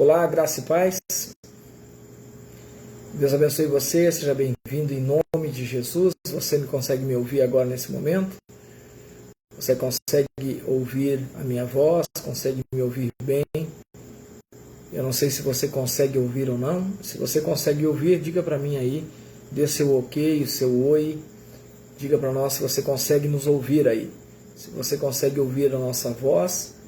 Olá, graça e paz. Deus abençoe você, seja bem-vindo em nome de Jesus. Você consegue me ouvir agora nesse momento? Você consegue ouvir a minha voz? Consegue me ouvir bem? Eu não sei se você consegue ouvir ou não. Se você consegue ouvir, diga para mim aí. Dê seu ok, o seu oi. Diga para nós se você consegue nos ouvir aí. Se você consegue ouvir a nossa voz.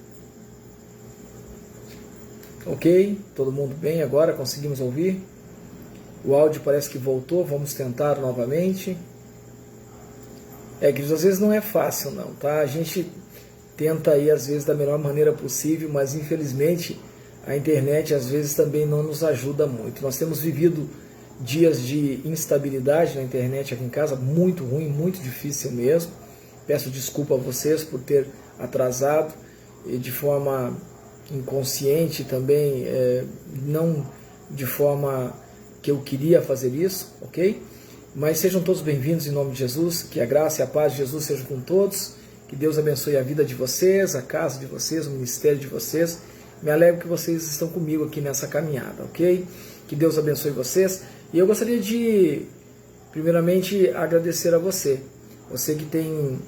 Ok? Todo mundo bem agora? Conseguimos ouvir? O áudio parece que voltou. Vamos tentar novamente. Que às vezes não é fácil não, tá? A gente tenta aí às vezes da melhor maneira possível, mas infelizmente a internet às vezes também não nos ajuda muito. Nós temos vivido dias de instabilidade na internet aqui em casa, muito ruim, muito difícil mesmo. Peço desculpa a vocês por ter atrasado e de forma inconsciente também, não de forma que eu queria fazer isso, ok? Mas sejam todos bem-vindos em nome de Jesus, que a graça e a paz de Jesus sejam com todos, que Deus abençoe a vida de vocês, a casa de vocês, o ministério de vocês. Me alegro que vocês estão comigo aqui nessa caminhada, ok? Que Deus abençoe vocês. E eu gostaria de, primeiramente, agradecer a você. Você que tem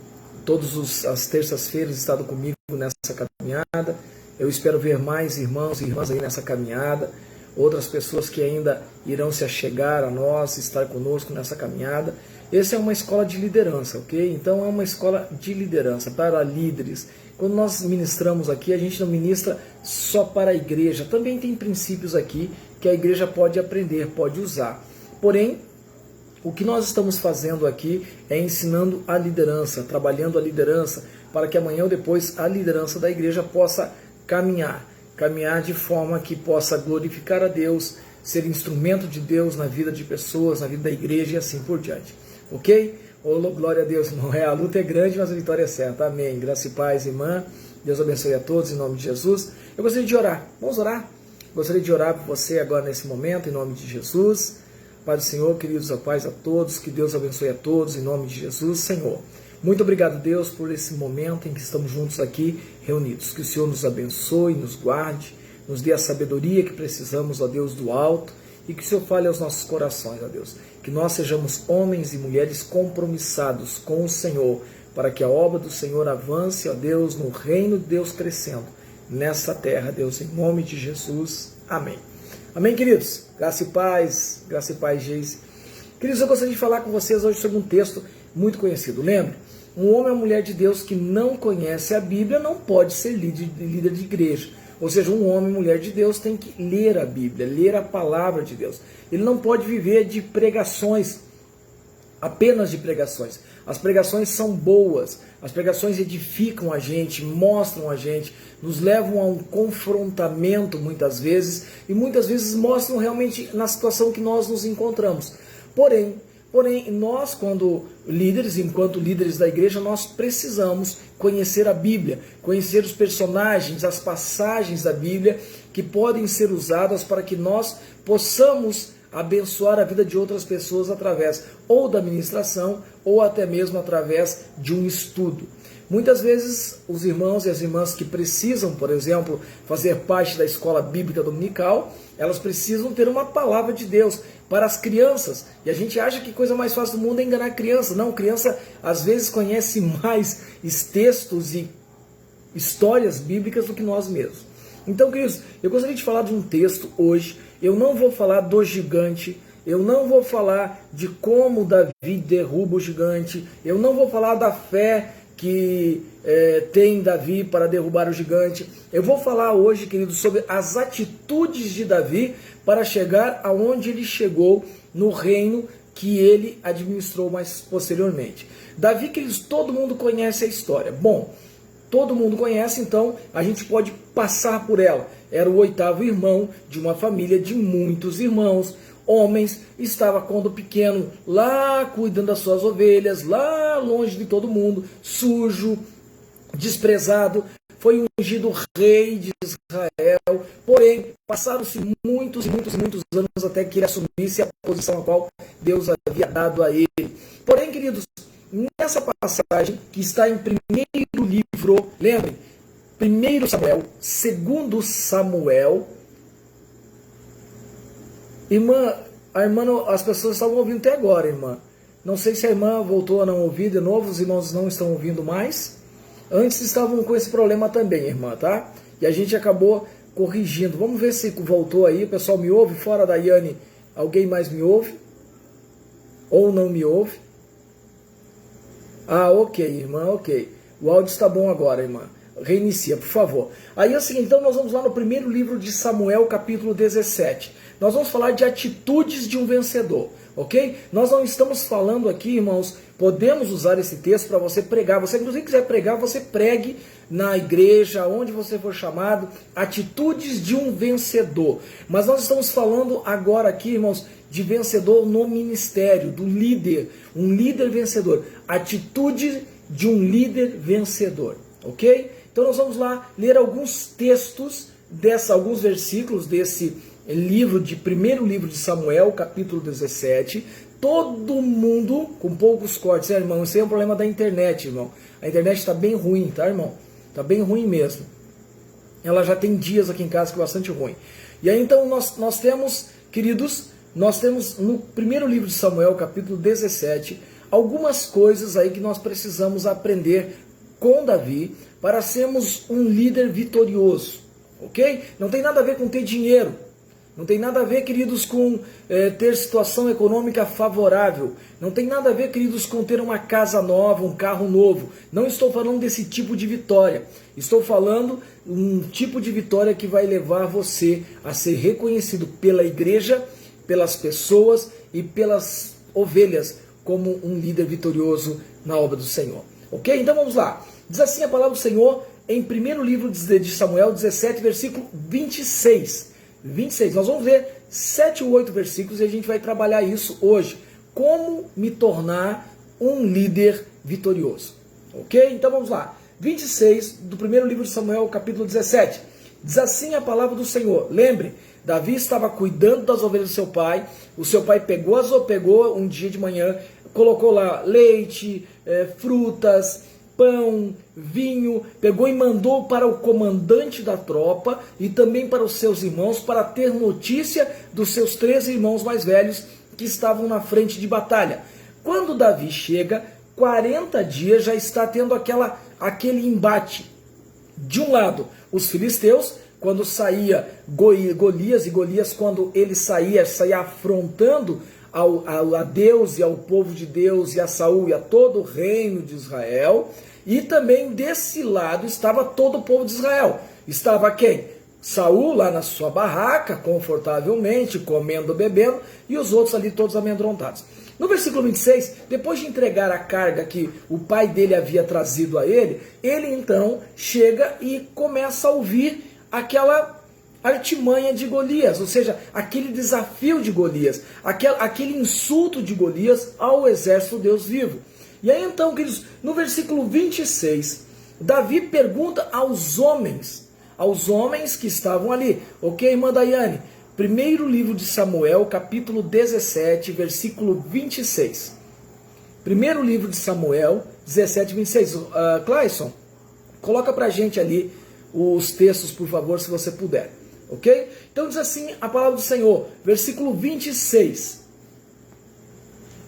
todas as terças-feiras estado comigo nessa caminhada. Eu espero ver mais irmãos e irmãs aí nessa caminhada. Outras pessoas que ainda irão se achegar a nós, estar conosco nessa caminhada. Essa é uma escola de liderança, ok? Então é uma escola de liderança para líderes. Quando nós ministramos aqui, a gente não ministra só para a igreja. Também tem princípios aqui que a igreja pode aprender, pode usar. Porém, o que nós estamos fazendo aqui é ensinando a liderança, trabalhando a liderança, para que amanhã ou depois a liderança da igreja possa caminhar de forma que possa glorificar a Deus, ser instrumento de Deus na vida de pessoas, na vida da igreja e assim por diante. Ok? Oh, glória a Deus, não é? A luta é grande, mas a vitória é certa. Amém. Graça e paz, irmã. Deus abençoe a todos em nome de Jesus. Eu gostaria de orar. Vamos orar? Gostaria de orar por você agora nesse momento, em nome de Jesus. Pai do Senhor, queridos, a paz a todos. Que Deus abençoe a todos em nome de Jesus, Senhor. Muito obrigado, Deus, por esse momento em que estamos juntos aqui, reunidos. Que o Senhor nos abençoe, nos guarde, nos dê a sabedoria que precisamos, ó Deus, do alto, e que o Senhor fale aos nossos corações, ó Deus. Que nós sejamos homens e mulheres compromissados com o Senhor, para que a obra do Senhor avance, ó Deus, no reino de Deus crescendo, nessa terra, Deus, em nome de Jesus. Amém. Amém, queridos? Graça e paz, Geise. Queridos, eu gostaria de falar com vocês hoje sobre um texto muito conhecido. Lembre, um homem ou mulher de Deus que não conhece a Bíblia não pode ser líder de igreja. Ou seja, um homem ou mulher de Deus tem que ler a Bíblia, ler a palavra de Deus. Ele não pode viver de pregações, apenas de pregações. As pregações são boas, as pregações edificam a gente, mostram a gente, nos levam a um confrontamento muitas vezes, e muitas vezes mostram realmente na situação que nós nos encontramos. Porém, nós, quando líderes, enquanto líderes da igreja, nós precisamos conhecer a Bíblia, conhecer os personagens, as passagens da Bíblia que podem ser usadas para que nós possamos abençoar a vida de outras pessoas através ou da ministração ou até mesmo através de um estudo. Muitas vezes os irmãos e as irmãs que precisam, por exemplo, fazer parte da escola bíblica dominical, elas precisam ter uma palavra de Deus para as crianças. E a gente acha que a coisa mais fácil do mundo é enganar a criança. Não, criança às vezes conhece mais textos e histórias bíblicas do que nós mesmos. Então, queridos, eu gostaria de falar de um texto hoje. Eu não vou falar do gigante, eu não vou falar de como Davi derruba o gigante, eu não vou falar da fé que tem Davi para derrubar o gigante. Eu vou falar hoje, queridos, sobre as atitudes de Davi para chegar aonde ele chegou no reino que ele administrou mais posteriormente. Davi, queridos, todo mundo conhece a história. Bom, todo mundo conhece, então a gente pode passar por ela. Era o 8º irmão de uma família de muitos irmãos, homens, estava quando pequeno lá cuidando das suas ovelhas, lá longe de todo mundo, sujo, desprezado, foi ungido rei de Israel, porém passaram-se muitos anos até que ele assumisse a posição a qual Deus havia dado a ele. Porém, queridos, nessa passagem que está em primeiro livro, lembrem, 1 Samuel, 2 Samuel, Irmã, as pessoas estavam ouvindo até agora, irmã. Não sei se a irmã voltou a não ouvir de novo, os irmãos não estão ouvindo mais. Antes estavam com esse problema também, irmã, tá? E a gente acabou corrigindo. Vamos ver se voltou aí. O pessoal me ouve? Fora da Yane, alguém mais me ouve? Ou não me ouve? Ah, ok, irmã, ok. O áudio está bom agora, irmã. Reinicia, por favor. Aí é o seguinte, então nós vamos lá no primeiro livro de Samuel, capítulo 17. Nós vamos falar de atitudes de um vencedor, ok? Nós não estamos falando aqui, irmãos, podemos usar esse texto para você pregar. Você, inclusive, quiser pregar, você pregue na igreja, onde você for chamado, atitudes de um vencedor. Mas nós estamos falando agora aqui, irmãos, de vencedor no ministério, do líder, um líder vencedor. Atitude de um líder vencedor, ok? Então nós vamos lá ler alguns textos, alguns versículos desse primeiro livro de Samuel, capítulo 17. Todo mundo, com poucos cortes, irmão, isso aí é um problema da internet, irmão. A internet está bem ruim, tá, irmão? Está bem ruim mesmo. Ela já tem dias aqui em casa que é bastante ruim. E aí então nós temos, queridos, nós temos no primeiro livro de Samuel, capítulo 17, algumas coisas aí que nós precisamos aprender com Davi para sermos um líder vitorioso, ok? Não tem nada a ver com ter dinheiro, não tem nada a ver, queridos, com ter situação econômica favorável, não tem nada a ver, queridos, com ter uma casa nova, um carro novo. Não estou falando desse tipo de vitória, estou falando um tipo de vitória que vai levar você a ser reconhecido pela igreja, pelas pessoas e pelas ovelhas como um líder vitorioso na obra do Senhor. Ok? Então vamos lá. Diz assim a palavra do Senhor em primeiro livro de Samuel 17, versículo 26. 26. Nós vamos ler 7 ou 8 versículos e a gente vai trabalhar isso hoje. Como me tornar um líder vitorioso. Ok? Então vamos lá. 26 do primeiro livro de Samuel, capítulo 17. Diz assim a palavra do Senhor. Lembre, Davi estava cuidando das ovelhas do seu pai. O seu pai pegou um dia de manhã, colocou lá leite, frutas, pão, vinho, pegou e mandou para o comandante da tropa e também para os seus irmãos para ter notícia dos seus 13 irmãos mais velhos que estavam na frente de batalha. Quando Davi chega, 40 dias já está tendo aquele embate. De um lado, os filisteus, quando saía Golias, e Golias, quando ele saía afrontando a Deus e ao povo de Deus e a Saul e a todo o reino de Israel. E também desse lado estava todo o povo de Israel. Estava quem? Saul lá na sua barraca, confortavelmente, comendo, bebendo, e os outros ali todos amedrontados. No versículo 26, depois de entregar a carga que o pai dele havia trazido a ele então chega e começa a ouvir aquela artimanha de Golias, ou seja, aquele desafio de Golias, aquele insulto de Golias ao exército do Deus vivo. E aí então, queridos, no versículo 26, Davi pergunta aos homens que estavam ali, ok, irmã Daiane? Primeiro livro de Samuel, capítulo 17, versículo 26. Primeiro livro de Samuel, 17, 26. Clayson, coloca pra gente ali os textos, por favor, se você puder. Ok? Então diz assim a palavra do Senhor, versículo 26.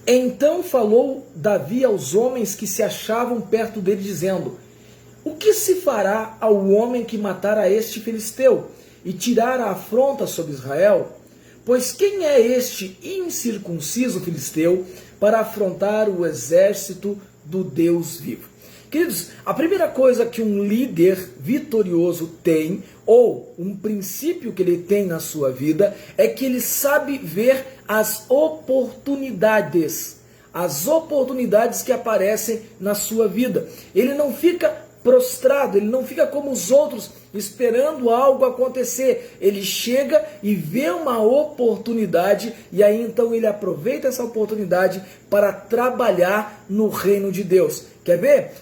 Então falou Davi aos homens que se achavam perto dele, dizendo: o que se fará ao homem que matar a este filisteu e tirar a afronta sobre Israel? Pois quem é este incircunciso filisteu para afrontar o exército do Deus vivo? Queridos, a primeira coisa que um líder vitorioso tem, ou um princípio que ele tem na sua vida, é que ele sabe ver as oportunidades que aparecem na sua vida. Ele não fica prostrado, ele não fica como os outros esperando algo acontecer. Ele chega e vê uma oportunidade e aí então ele aproveita essa oportunidade para trabalhar no reino de Deus. Quer ver?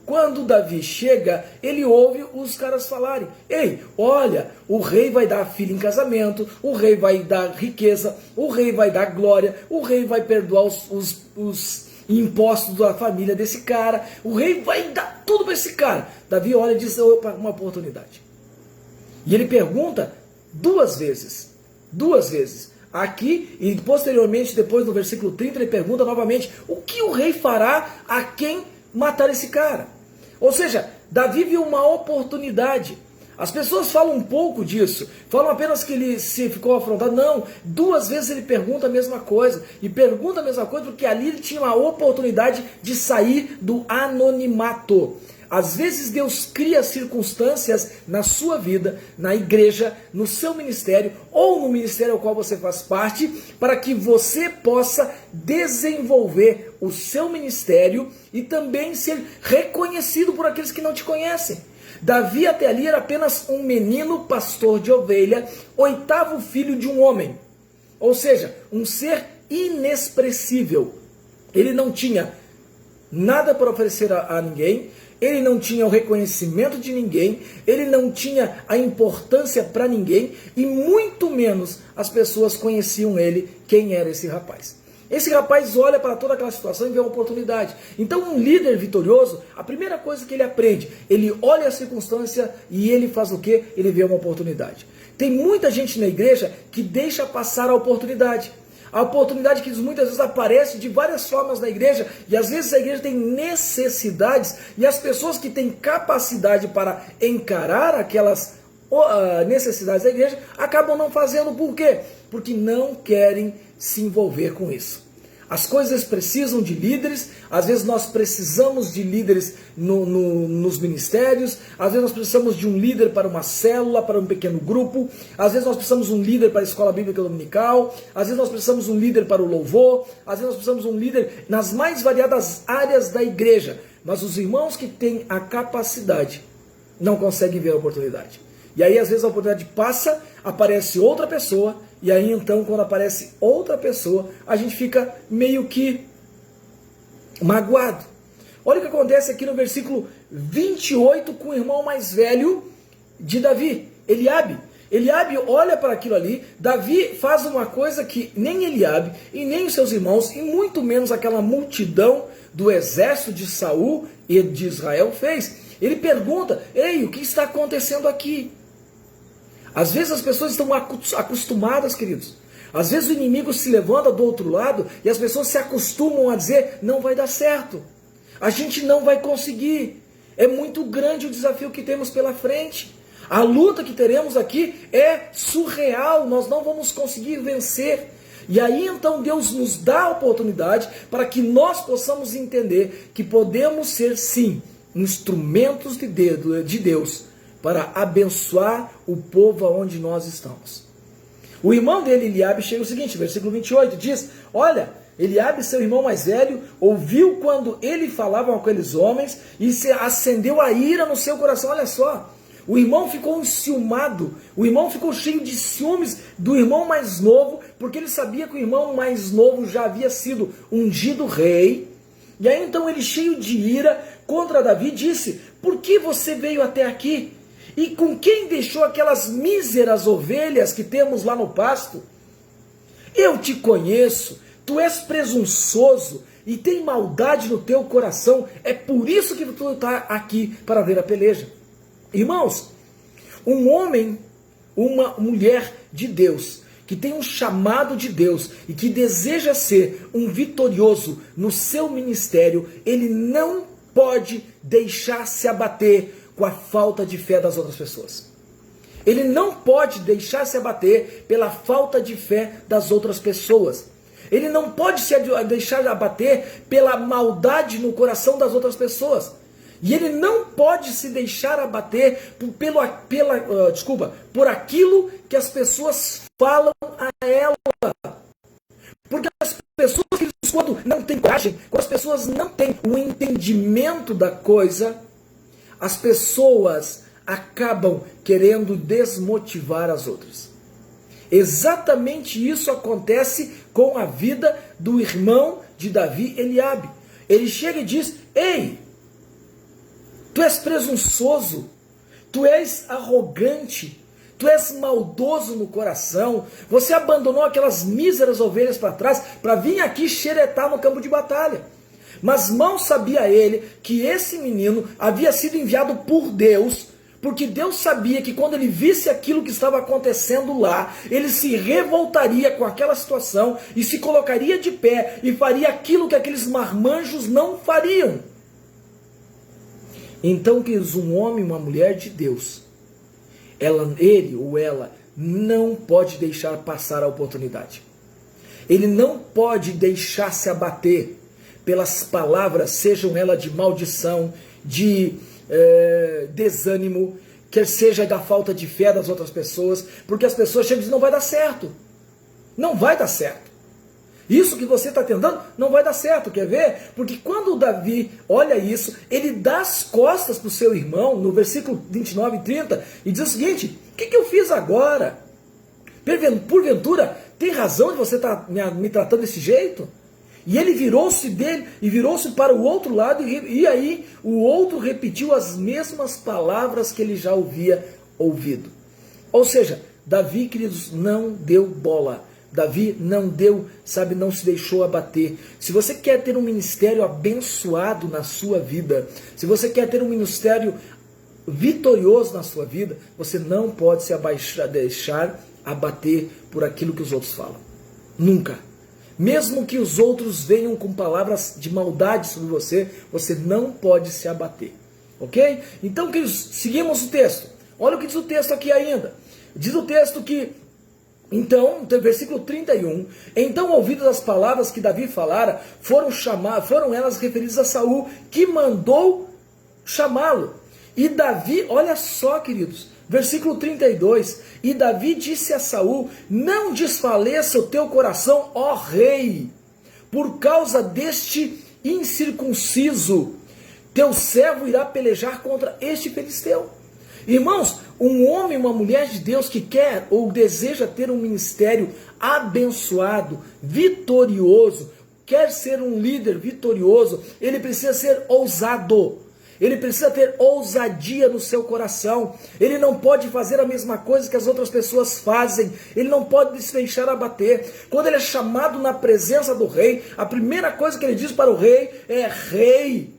Quando Davi chega, ele ouve os caras falarem: ei, olha, o rei vai dar a filha em casamento, o rei vai dar riqueza, o rei vai dar glória, o rei vai perdoar os impostos da família desse cara, o rei vai dar tudo para esse cara. Davi olha e diz: opa, uma oportunidade. E ele pergunta duas vezes. aqui, e posteriormente, depois no versículo 30, ele pergunta novamente, o que o rei fará a quem matar esse cara? Ou seja, Davi viu uma oportunidade. As pessoas falam um pouco disso, falam apenas que ele se ficou afrontado. Não, 2 vezes ele pergunta a mesma coisa, e pergunta a mesma coisa porque ali ele tinha uma oportunidade de sair do anonimato. Às vezes Deus cria circunstâncias na sua vida, na igreja, no seu ministério ou no ministério ao qual você faz parte, para que você possa desenvolver o seu ministério e também ser reconhecido por aqueles que não te conhecem. Davi até ali era apenas um menino pastor de ovelha, 8º filho de um homem, ou seja, um ser inexpressível. Ele não tinha nada para oferecer a ninguém, ele não tinha o reconhecimento de ninguém, ele não tinha a importância para ninguém, e muito menos as pessoas conheciam ele, quem era esse rapaz. Esse rapaz olha para toda aquela situação e vê uma oportunidade. Então um líder vitorioso, a primeira coisa que ele aprende, ele olha a circunstância e ele faz o quê? Ele vê uma oportunidade. Tem muita gente na igreja que deixa passar a oportunidade. A oportunidade que muitas vezes aparece de várias formas na igreja, e às vezes a igreja tem necessidades, e as pessoas que têm capacidade para encarar aquelas necessidades da igreja, acabam não fazendo. Por quê? Porque não querem se envolver com isso. As coisas precisam de líderes, às vezes nós precisamos de líderes nos ministérios, às vezes nós precisamos de um líder para uma célula, para um pequeno grupo, às vezes nós precisamos de um líder para a escola bíblica dominical, às vezes nós precisamos de um líder para o louvor, às vezes nós precisamos de um líder nas mais variadas áreas da igreja, mas os irmãos que têm a capacidade não conseguem ver a oportunidade. E aí às vezes a oportunidade passa, aparece outra pessoa, e aí então quando aparece outra pessoa, a gente fica meio que magoado. Olha o que acontece aqui no versículo 28 com o irmão mais velho de Davi, Eliabe. Eliabe olha para aquilo ali, Davi faz uma coisa que nem Eliabe e nem os seus irmãos, e muito menos aquela multidão do exército de Saul e de Israel fez. Ele pergunta, ei, o que está acontecendo aqui? Às vezes as pessoas estão acostumadas, queridos. Às vezes o inimigo se levanta do outro lado e as pessoas se acostumam a dizer, não vai dar certo. A gente não vai conseguir. É muito grande o desafio que temos pela frente. A luta que teremos aqui é surreal, nós não vamos conseguir vencer. E aí então Deus nos dá a oportunidade para que nós possamos entender que podemos ser sim instrumentos de Deus para abençoar o povo aonde nós estamos. O irmão dele, Eliabe, chega o seguinte, versículo 28, diz, olha, Eliabe, seu irmão mais velho, ouviu quando ele falava com aqueles homens e se acendeu a ira no seu coração. Olha só, o irmão ficou enciumado, o irmão ficou cheio de ciúmes do irmão mais novo, porque ele sabia que o irmão mais novo já havia sido ungido rei. E aí então ele, cheio de ira contra Davi, disse, por que você veio até aqui? E com quem deixou aquelas míseras ovelhas que temos lá no pasto? Eu te conheço, tu és presunçoso e tem maldade no teu coração, é por isso que tu está aqui para ver a peleja. Irmãos, um homem, uma mulher de Deus, que tem um chamado de Deus e que deseja ser um vitorioso no seu ministério, ele não pode deixar se abater com a falta de fé das outras pessoas. Ele não pode deixar se abater pela falta de fé das outras pessoas. Ele não pode se deixar abater pela maldade no coração das outras pessoas. E ele não pode se deixar abater por aquilo que as pessoas falam a ela. Porque as pessoas, quando não têm coragem, quando as pessoas não têm o entendimento da coisa, as pessoas acabam querendo desmotivar as outras. Exatamente isso acontece com a vida do irmão de Davi, Eliabe. Ele chega e diz, ei, tu és presunçoso, tu és arrogante, tu és maldoso no coração, você abandonou aquelas míseras ovelhas para trás para vir aqui xeretar no campo de batalha. Mas mal sabia ele que esse menino havia sido enviado por Deus, Porque Deus sabia que quando ele visse aquilo que estava acontecendo lá, ele se revoltaria com aquela situação e se colocaria de pé e faria aquilo que aqueles marmanjos não fariam. Então, queridos, um homem e uma mulher de Deus, ele ou ela não pode deixar passar a oportunidade. Ele não pode deixar se abater pelas palavras, sejam elas de maldição, de desânimo, quer seja da falta de fé das outras pessoas, porque as pessoas chegam e dizem, não vai dar certo. Não vai dar certo. Isso que você está tentando não vai dar certo, quer ver? Porque quando o Davi olha isso, ele dá as costas para o seu irmão, no versículo 29 e 30, e diz o seguinte, o que eu fiz agora? Porventura, tem razão de você estar me tratando desse jeito? E ele virou-se dele, e virou-se para o outro lado, e aí o outro repetiu as mesmas palavras que ele já havia ouvido. Ou seja, Davi, queridos, não deu bola. Davi não deu, não se deixou abater. Se você quer ter um ministério abençoado na sua vida, se você quer ter um ministério vitorioso na sua vida, você não pode se deixar abater por aquilo que os outros falam. Nunca. Mesmo que os outros venham com palavras de maldade sobre você, você não pode se abater. Ok? Então, queridos, seguimos o texto. Olha o que diz o texto aqui ainda. Diz o texto que, então, versículo 31, então ouvidas as palavras que Davi falara, foram elas referidas a Saul, que mandou chamá-lo. E Davi, olha só, queridos, versículo 32, e Davi disse a Saul, não desfaleça o teu coração, ó rei, por causa deste incircunciso, teu servo irá pelejar contra este filisteu. Irmãos, um homem, uma mulher de Deus que quer ou deseja ter um ministério abençoado, vitorioso, quer ser um líder vitorioso, ele precisa ser ousado. Ele precisa ter ousadia no seu coração. Ele não pode fazer a mesma coisa que as outras pessoas fazem. Ele não pode se deixar abater. Quando ele é chamado na presença do rei, a primeira coisa que ele diz para o rei é: rei,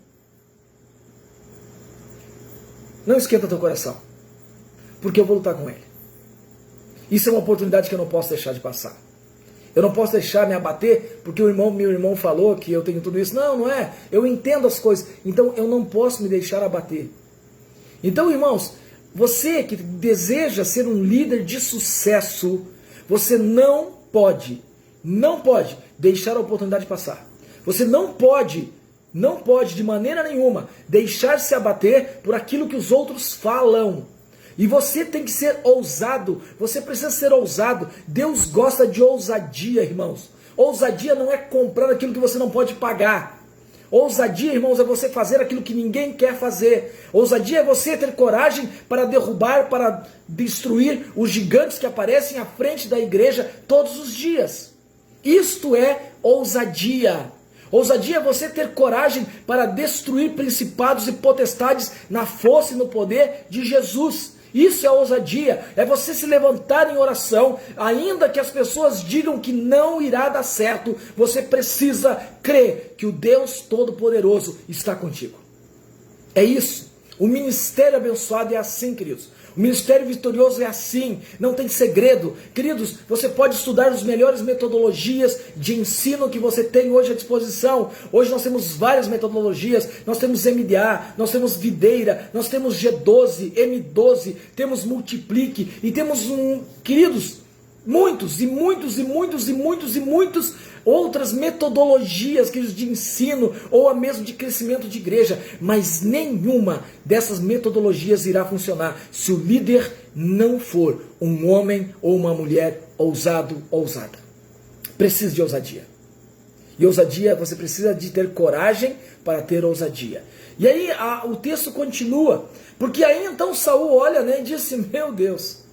não esquenta teu coração, porque eu vou lutar com ele. Isso é uma oportunidade que eu não posso deixar de passar. Eu não posso deixar me abater porque meu irmão falou que eu tenho tudo isso. Não é. Eu entendo as coisas. Então eu não posso me deixar abater. Então, irmãos, você que deseja ser um líder de sucesso, você não pode deixar a oportunidade passar. Você não pode de maneira nenhuma deixar se abater por aquilo que os outros falam. E você tem que ser ousado, você precisa ser ousado. Deus gosta de ousadia, irmãos. Ousadia não é comprar aquilo que você não pode pagar. Ousadia, irmãos, é você fazer aquilo que ninguém quer fazer. Ousadia é você ter coragem para derrubar, para destruir os gigantes que aparecem à frente da igreja todos os dias. Isto é ousadia. Ousadia é você ter coragem para destruir principados e potestades na força e no poder de Jesus. Isso é ousadia, é você se levantar em oração, ainda que as pessoas digam que não irá dar certo, você precisa crer que o Deus Todo-Poderoso está contigo. É isso. O ministério abençoado é assim, queridos. O ministério vitorioso é assim, não tem segredo. Queridos, você pode estudar as melhores metodologias de ensino que você tem hoje à disposição. Hoje nós temos várias metodologias, nós temos MDA, nós temos Videira, nós temos G12, M12, temos Multiplique e temos, queridos, muitos outras metodologias de ensino ou mesmo de crescimento de igreja, mas nenhuma dessas metodologias irá funcionar se o líder não for um homem ou uma mulher ousado, ousada. Precisa de ousadia. E ousadia, você precisa de ter coragem para ter ousadia. E aí o texto continua, porque aí então Saul olha, e disse, meu Deus.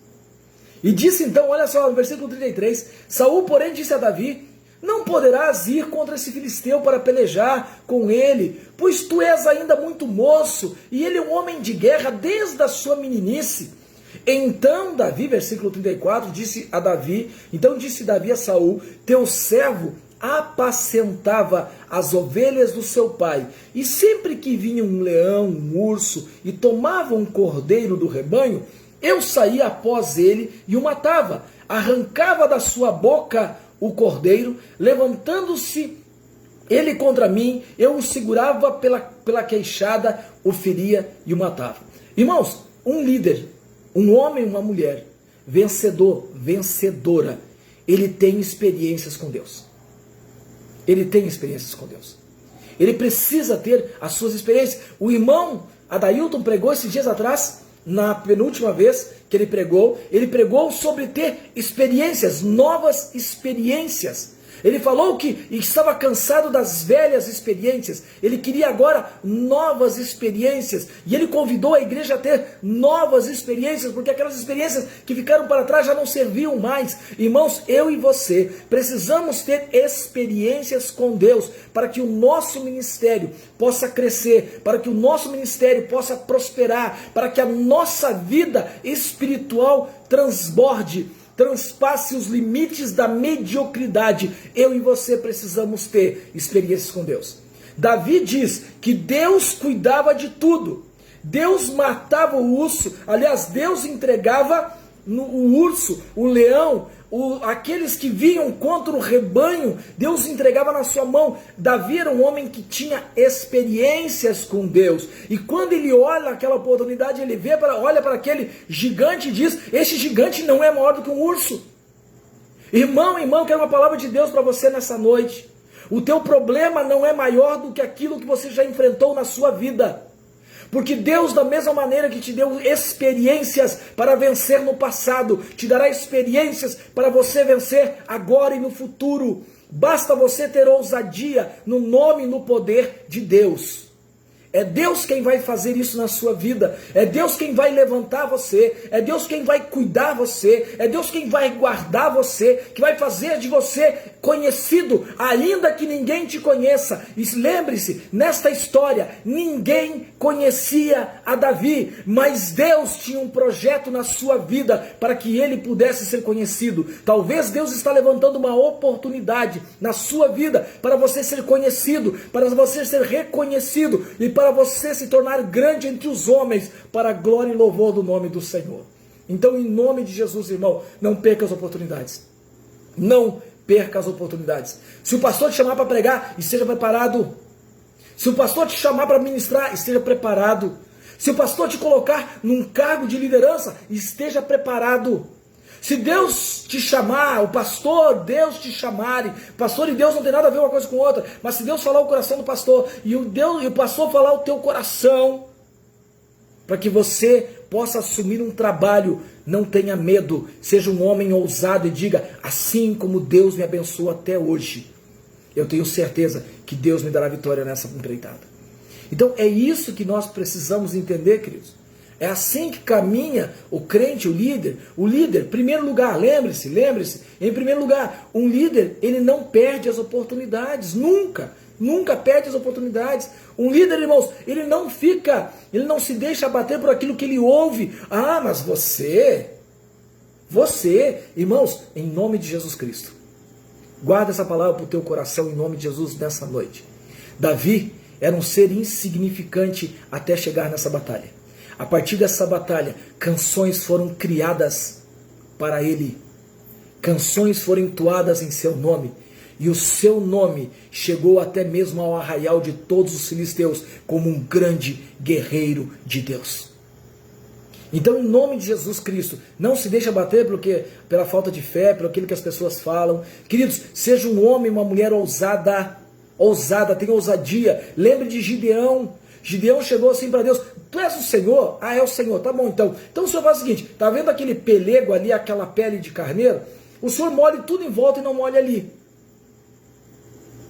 E disse então, olha só, no versículo 33, Saul, porém, disse a Davi, não poderás ir contra esse filisteu para pelejar com ele, pois tu és ainda muito moço, e ele é um homem de guerra desde a sua meninice. Então Davi, versículo 34, disse Davi a Saul, teu servo apacentava as ovelhas do seu pai. E sempre que vinha um leão, um urso, e tomava um cordeiro do rebanho, eu saía após ele e o matava. Arrancava da sua boca o cordeiro, levantando-se ele contra mim, eu o segurava pela queixada, o feria e o matava. Irmãos, um líder, um homem, uma mulher, vencedor, vencedora, ele tem experiências com Deus. Ele tem experiências com Deus. Ele precisa ter as suas experiências. O irmão Adailton pregou esses dias atrás, na penúltima vez que ele pregou sobre ter experiências, novas experiências. Ele falou que estava cansado das velhas experiências. Ele queria agora novas experiências. E ele convidou a igreja a ter novas experiências, porque aquelas experiências que ficaram para trás já não serviam mais. Irmãos, eu e você precisamos ter experiências com Deus, para que o nosso ministério possa crescer, para que o nosso ministério possa prosperar, para que a nossa vida espiritual transborde, transpasse os limites da mediocridade. Eu e você precisamos ter experiências com Deus. Davi diz que Deus cuidava de tudo. Deus matava o urso, aliás, Deus entregava o urso, o leão, aqueles que vinham contra o rebanho, Deus entregava na sua mão. Davi era um homem que tinha experiências com Deus. E quando ele olha aquela oportunidade, ele olha para aquele gigante e diz: este gigante não é maior do que um urso. Irmão, quero uma palavra de Deus para você nessa noite. O teu problema não é maior do que aquilo que você já enfrentou na sua vida. Porque Deus, da mesma maneira que te deu experiências para vencer no passado, te dará experiências para você vencer agora e no futuro. Basta você ter ousadia no nome e no poder de Deus. É Deus quem vai fazer isso na sua vida. É Deus quem vai levantar você. É Deus quem vai cuidar você. É Deus quem vai guardar você, que vai fazer de você conhecido, ainda que ninguém te conheça. E lembre-se, nesta história, ninguém conhecia a Davi, mas Deus tinha um projeto na sua vida para que ele pudesse ser conhecido. Talvez Deus está levantando uma oportunidade na sua vida para você ser conhecido, para você ser reconhecido e para você se tornar grande entre os homens, para a glória e louvor do nome do Senhor. Então, em nome de Jesus, irmão, não perca as oportunidades. Não perca as oportunidades. Se o pastor te chamar para pregar, esteja preparado. Se o pastor te chamar para ministrar, esteja preparado. Se o pastor te colocar num cargo de liderança, esteja preparado. Se Deus te chamar, o pastor, Deus te chamarem, pastor e Deus não tem nada a ver uma coisa com outra, mas se Deus falar o coração do pastor e o pastor falar o teu coração, para que você possa assumir um trabalho, não tenha medo, seja um homem ousado e diga: assim como Deus me abençoou até hoje, eu tenho certeza que Deus me dará vitória nessa empreitada. Então é isso que nós precisamos entender, queridos. É assim que caminha o crente, o líder. O líder, em primeiro lugar, lembre-se, em primeiro lugar, um líder, ele não perde as oportunidades, nunca perde as oportunidades. Um líder, irmãos, ele não se deixa abater por aquilo que ele ouve. Ah, mas você, irmãos, em nome de Jesus Cristo, guarda essa palavra para o teu coração em nome de Jesus nessa noite. Davi era um ser insignificante até chegar nessa batalha. A partir dessa batalha, canções foram criadas para ele. Canções foram entoadas em seu nome. E o seu nome chegou até mesmo ao arraial de todos os filisteus como um grande guerreiro de Deus. Então, em nome de Jesus Cristo, não se deixe abater pela falta de fé, pelo aquilo que as pessoas falam. Queridos, seja um homem, uma mulher ousada, tenha ousadia. Lembre de Gideão. Gideão chegou assim para Deus: tu és o Senhor? Ah, é o Senhor, tá bom então. Então o Senhor faz o seguinte: tá vendo aquele pelego ali, aquela pele de carneiro? O Senhor molhe tudo em volta e não molhe ali.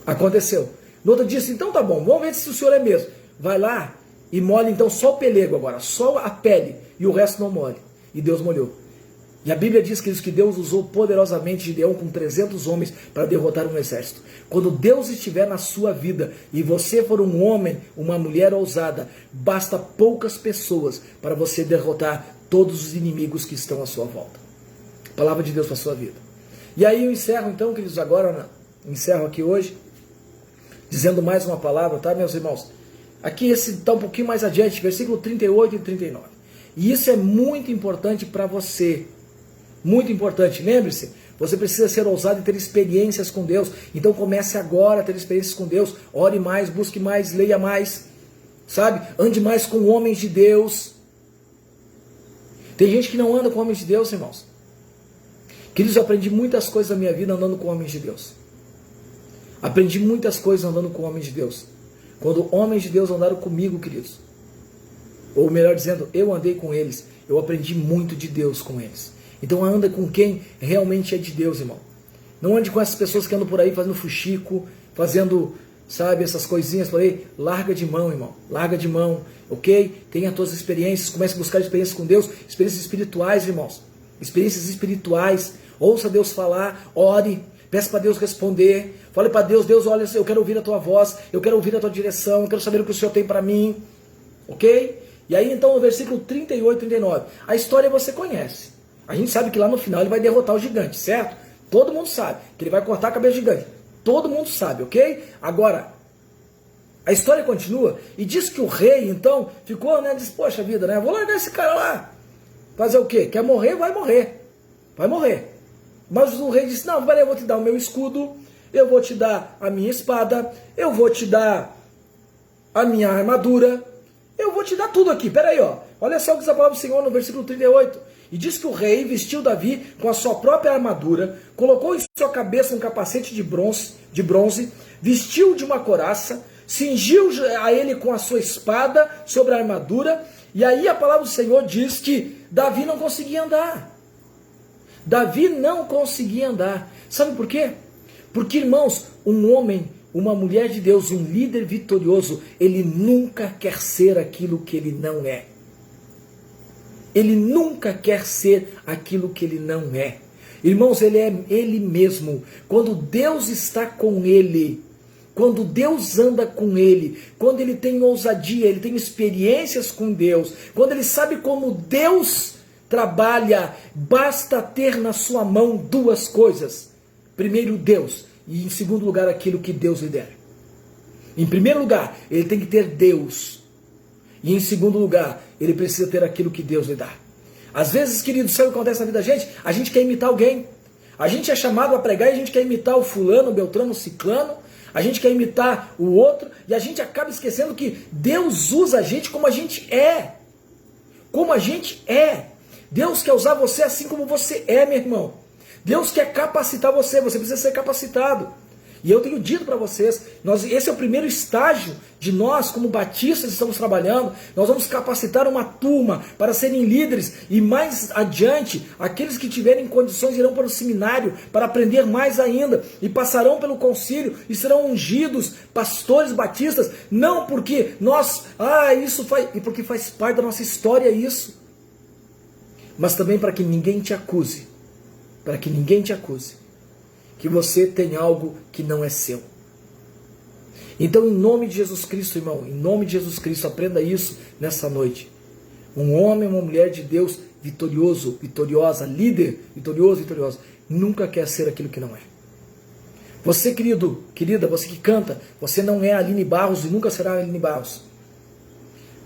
Aconteceu. No outro dia, assim, então tá bom, vamos ver se o Senhor é mesmo. Vai lá e molhe então só o pelego agora, só a pele, e o resto não molhe. E Deus molhou. E a Bíblia diz que Deus usou poderosamente Gideão com 300 homens para derrotar um exército. Quando Deus estiver na sua vida e você for um homem, uma mulher ousada, basta poucas pessoas para você derrotar todos os inimigos que estão à sua volta. Palavra de Deus para a sua vida. E aí eu encerro então, queridos, agora encerro aqui hoje, dizendo mais uma palavra, tá, meus irmãos? Aqui esse está um pouquinho mais adiante, versículo 38 e 39. E isso é muito importante para você. Muito importante. Lembre-se, você precisa ser ousado e ter experiências com Deus. Então comece agora a ter experiências com Deus. Ore mais, busque mais, leia mais. Sabe? Ande mais com homens de Deus. Tem gente que não anda com homens de Deus, irmãos. Queridos, eu aprendi muitas coisas na minha vida andando com homens de Deus. Aprendi muitas coisas andando com homens de Deus. Quando homens de Deus andaram comigo, queridos, ou melhor dizendo, eu andei com eles, eu aprendi muito de Deus com eles. Então anda com quem realmente é de Deus, irmão. Não ande com essas pessoas que andam por aí fazendo fuxico, fazendo, sabe, essas coisinhas por aí. Larga de mão, irmão. Larga de mão, ok? Tenha as tuas experiências, comece a buscar experiências com Deus, experiências espirituais, irmãos. Experiências espirituais. Ouça Deus falar, ore, peça para Deus responder. Fale para Deus, Deus, olha, eu quero ouvir a tua voz, eu quero ouvir a tua direção, eu quero saber o que o Senhor tem para mim. Ok? E aí então no versículo 38 e 39, a história você conhece. A gente sabe que lá no final ele vai derrotar o gigante, certo? Todo mundo sabe que ele vai cortar a cabeça do gigante. Todo mundo sabe, ok? Agora, a história continua e diz que o rei então ficou, né? Diz, poxa vida, né? Vou largar esse cara lá. Fazer o quê? Quer morrer? Vai morrer. Vai morrer. Mas o rei disse, não, eu vou te dar o meu escudo, eu vou te dar a minha espada, eu vou te dar a minha armadura, eu vou te dar tudo aqui. Peraí, ó. Olha só o que diz a palavra do Senhor no versículo 38. E diz que o rei vestiu Davi com a sua própria armadura, colocou em sua cabeça um capacete de bronze, vestiu de uma couraça, cingiu a ele com a sua espada sobre a armadura, e aí a palavra do Senhor diz que Davi não conseguia andar. Davi não conseguia andar. Sabe por quê? Porque, irmãos, um homem, uma mulher de Deus, um líder vitorioso, ele nunca quer ser aquilo que ele não é. Ele nunca quer ser aquilo que ele não é. Irmãos, ele é ele mesmo. Quando Deus está com ele, quando Deus anda com ele, quando ele tem ousadia, ele tem experiências com Deus, quando ele sabe como Deus trabalha, basta ter na sua mão duas coisas. Primeiro, Deus, e em segundo lugar, aquilo que Deus lhe der. Em primeiro lugar, ele tem que ter Deus. E em segundo lugar, ele precisa ter aquilo que Deus lhe dá. Às vezes, queridos, sabe o que acontece na vida da gente? A gente quer imitar alguém. A gente é chamado a pregar e a gente quer imitar o fulano, o beltrano, o ciclano. A gente quer imitar o outro. E a gente acaba esquecendo que Deus usa a gente como a gente é. Como a gente é. Deus quer usar você assim como você é, meu irmão. Deus quer capacitar você. Você precisa ser capacitado. E eu tenho dito para vocês, esse é o primeiro estágio de nós, como batistas, estamos trabalhando. Nós vamos capacitar uma turma para serem líderes. E mais adiante, aqueles que tiverem condições irão para o seminário para aprender mais ainda. E passarão pelo concílio e serão ungidos pastores batistas. Não porque nós, e porque faz parte da nossa história isso. Mas também para que ninguém te acuse. Para que ninguém te acuse que você tem algo que não é seu. Então, em nome de Jesus Cristo, irmão, em nome de Jesus Cristo, aprenda isso nessa noite. Um homem, uma mulher de Deus vitorioso, vitoriosa, líder, vitorioso, vitoriosa, nunca quer ser aquilo que não é. Você, querido, querida, você que canta, você não é a Aline Barros e nunca será a Aline Barros.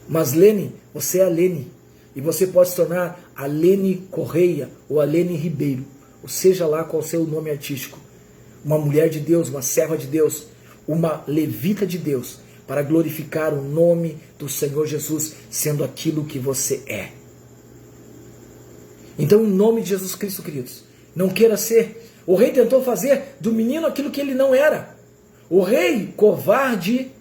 Mas Lene, você é a Lene. E você pode se tornar a Lene Correia ou a Lene Ribeiro. Ou seja lá qual seja o nome artístico. Uma mulher de Deus, uma serva de Deus, uma levita de Deus, para glorificar o nome do Senhor Jesus, sendo aquilo que você é. Então, em nome de Jesus Cristo, queridos, não queira ser. O rei tentou fazer do menino aquilo que ele não era. O rei, covarde,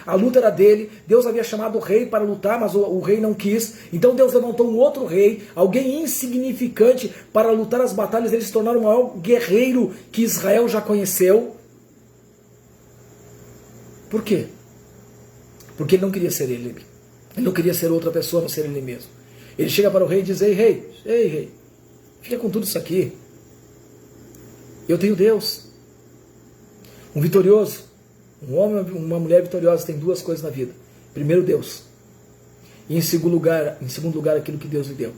a luta era dele. Deus havia chamado o rei para lutar, mas o rei não quis. Então Deus levantou um outro rei, alguém insignificante, para lutar as batalhas. Ele se tornaram o maior guerreiro que Israel já conheceu. Por quê? Porque ele não queria ser ele. Ele não queria ser outra pessoa, não ser ele mesmo. Ele chega para o rei e diz, ei rei, fica com tudo isso aqui. Eu tenho Deus. Um vitorioso. Um homem e uma mulher vitoriosa tem duas coisas na vida. Primeiro, Deus. E em segundo lugar, aquilo que Deus lhe deu.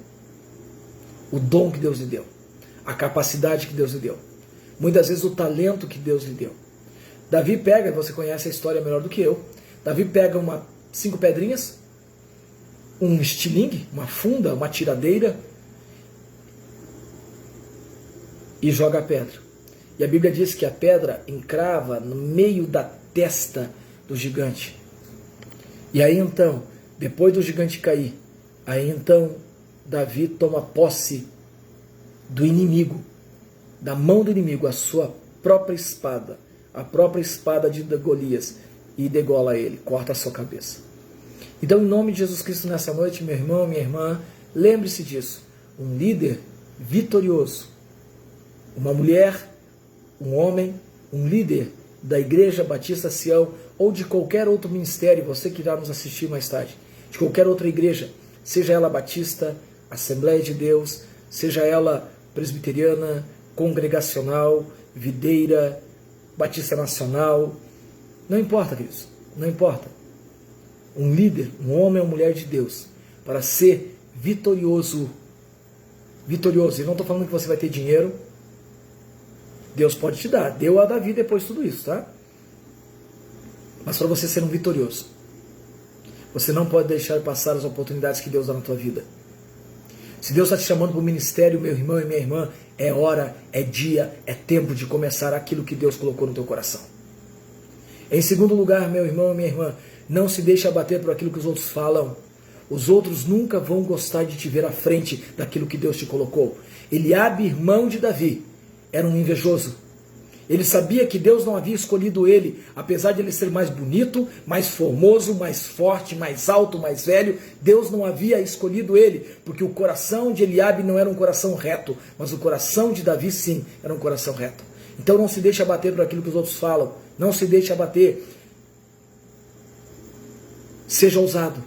O dom que Deus lhe deu. A capacidade que Deus lhe deu. muitas vezes o talento que Deus lhe deu. Davi pega, você conhece a história melhor do que eu, Davi pega 5 pedrinhas, um estilingue, uma funda, uma tiradeira, e joga a pedra. E a Bíblia diz que a pedra encrava no meio da testa do gigante. E aí então, depois do gigante cair, aí então Davi toma posse do inimigo, da mão do inimigo, a sua própria espada, a própria espada de Golias, e degola ele, corta a sua cabeça. Então, em nome de Jesus Cristo, nessa noite, meu irmão, minha irmã, lembre-se disso. Um líder vitorioso, uma mulher, um homem, um líder da Igreja Batista Sião, ou de qualquer outro ministério, você que irá nos assistir mais tarde, de qualquer outra igreja, seja ela batista, Assembleia de Deus, seja ela presbiteriana, congregacional, videira, batista nacional, não importa, queridos, não importa. Um líder, um homem ou mulher de Deus, para ser vitorioso, e não estou falando que você vai ter dinheiro, Deus pode te dar, deu a Davi depois de tudo isso, tá? Mas para você ser um vitorioso, você não pode deixar passar as oportunidades que Deus dá na tua vida. Se Deus está te chamando para o ministério, meu irmão e minha irmã, é hora, é dia, é tempo de começar aquilo que Deus colocou no teu coração. Em segundo lugar, meu irmão e minha irmã, não se deixe abater por aquilo que os outros falam. Os outros nunca vão gostar de te ver à frente daquilo que Deus te colocou. Eliabe, irmão de Davi, era um invejoso. Ele sabia que Deus não havia escolhido ele, apesar de ele ser mais bonito, mais formoso, mais forte, mais alto, mais velho. Deus não havia escolhido ele, porque o coração de Eliabe não era um coração reto, mas o coração de Davi sim, era um coração reto. Então não se deixe abater por aquilo que os outros falam, não se deixe abater. Seja ousado,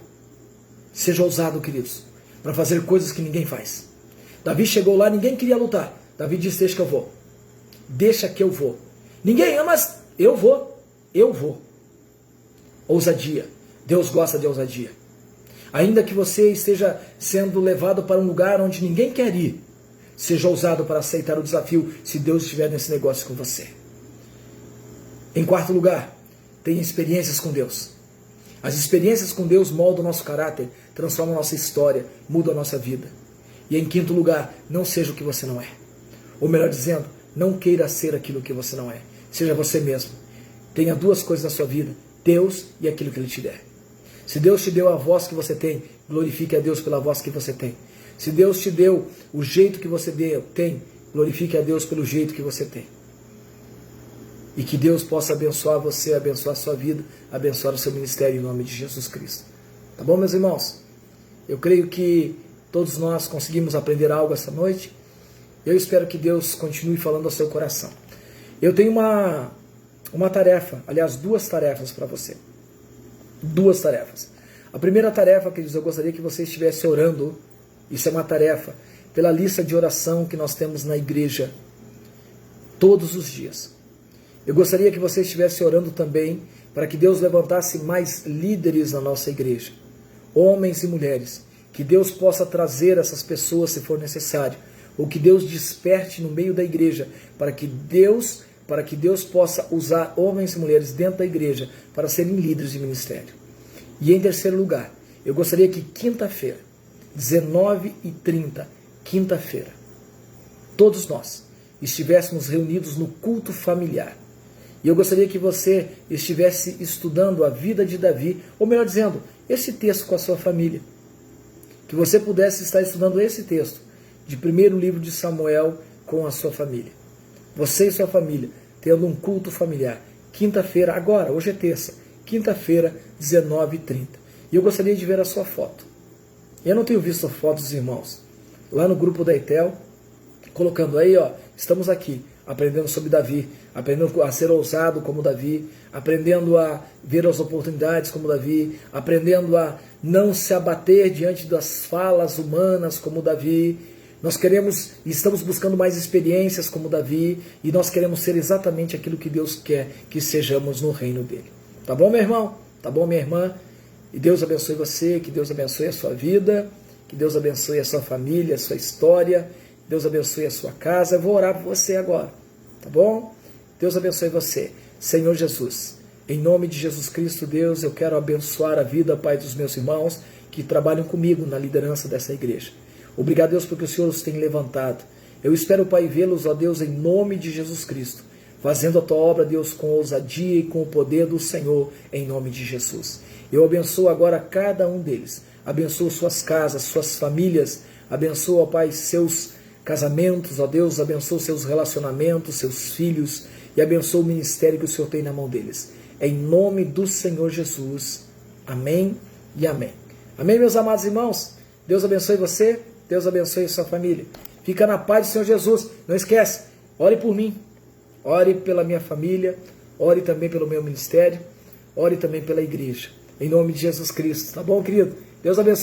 queridos, para fazer coisas que ninguém faz. Davi chegou lá, ninguém queria lutar. Davi disse, deixa que eu vou. Deixa que eu vou. Ninguém ama, mas eu vou. Ousadia. Deus gosta de ousadia. Ainda que você esteja sendo levado para um lugar onde ninguém quer ir, seja ousado para aceitar o desafio, se Deus estiver nesse negócio com você. Em quarto lugar, tenha experiências com Deus. As experiências com Deus moldam o nosso caráter, transformam a nossa história, mudam a nossa vida. E em quinto lugar, não seja o que você não é. Ou melhor dizendo, não queira ser aquilo que você não é. Seja você mesmo. Tenha 2 coisas na sua vida, Deus e aquilo que Ele te der. Se Deus te deu a voz que você tem, glorifique a Deus pela voz que você tem. Se Deus te deu o jeito que você tem, glorifique a Deus pelo jeito que você tem. E que Deus possa abençoar você, abençoar a sua vida, abençoar o seu ministério em nome de Jesus Cristo. Tá bom, meus irmãos? Eu creio que todos nós conseguimos aprender algo essa noite. Eu espero que Deus continue falando ao seu coração. Eu tenho uma tarefa, aliás, 2 tarefas para você. 2 tarefas. A primeira tarefa, queridos, eu gostaria que você estivesse orando, isso é uma tarefa, pela lista de oração que nós temos na igreja, todos os dias. Eu gostaria que você estivesse orando também para que Deus levantasse mais líderes na nossa igreja, homens e mulheres, que Deus possa trazer essas pessoas se for necessário, ou que Deus desperte no meio da igreja, para que Deus possa usar homens e mulheres dentro da igreja para serem líderes de ministério. E em terceiro lugar, eu gostaria que quinta-feira, 19h30, quinta-feira, todos nós estivéssemos reunidos no culto familiar. E eu gostaria que você estivesse estudando a vida de Davi, ou melhor dizendo, esse texto com a sua família. Que você pudesse estar estudando esse texto de 1º livro de Samuel com a sua família. Você e sua família, tendo um culto familiar. Quinta-feira, agora, hoje é terça, quinta-feira, 19h30. E eu gostaria de ver a sua foto. Eu não tenho visto a foto dos irmãos. Lá no grupo da Etel, colocando aí, ó, estamos aqui, aprendendo sobre Davi, aprendendo a ser ousado como Davi, aprendendo a ver as oportunidades como Davi, aprendendo a não se abater diante das falas humanas como Davi. Nós queremos e estamos buscando mais experiências como Davi, e nós queremos ser exatamente aquilo que Deus quer que sejamos no reino dele. Tá bom, meu irmão? Tá bom, minha irmã? E Deus abençoe você, que Deus abençoe a sua vida, que Deus abençoe a sua família, a sua história, Deus abençoe a sua casa. Eu vou orar por você agora, tá bom? Deus abençoe você. Senhor Jesus, em nome de Jesus Cristo, Deus, eu quero abençoar a vida, Pai, dos meus irmãos que trabalham comigo na liderança dessa igreja. Obrigado, Deus, porque o Senhor os tem levantado. Eu espero, Pai, vê-los, ó Deus, em nome de Jesus Cristo, fazendo a tua obra, Deus, com ousadia e com o poder do Senhor, em nome de Jesus. Eu abençoo agora cada um deles. Abençoo suas casas, suas famílias. Abençoo, ó Pai, seus casamentos, ó Deus. Abençoo seus relacionamentos, seus filhos. E abençoo o ministério que o Senhor tem na mão deles. Em nome do Senhor Jesus. Amém e amém. Amém, meus amados irmãos? Deus abençoe você. Deus abençoe a sua família. Fica na paz do Senhor Jesus. Não esquece, ore por mim. Ore pela minha família. Ore também pelo meu ministério. Ore também pela igreja. Em nome de Jesus Cristo. Tá bom, querido? Deus abençoe.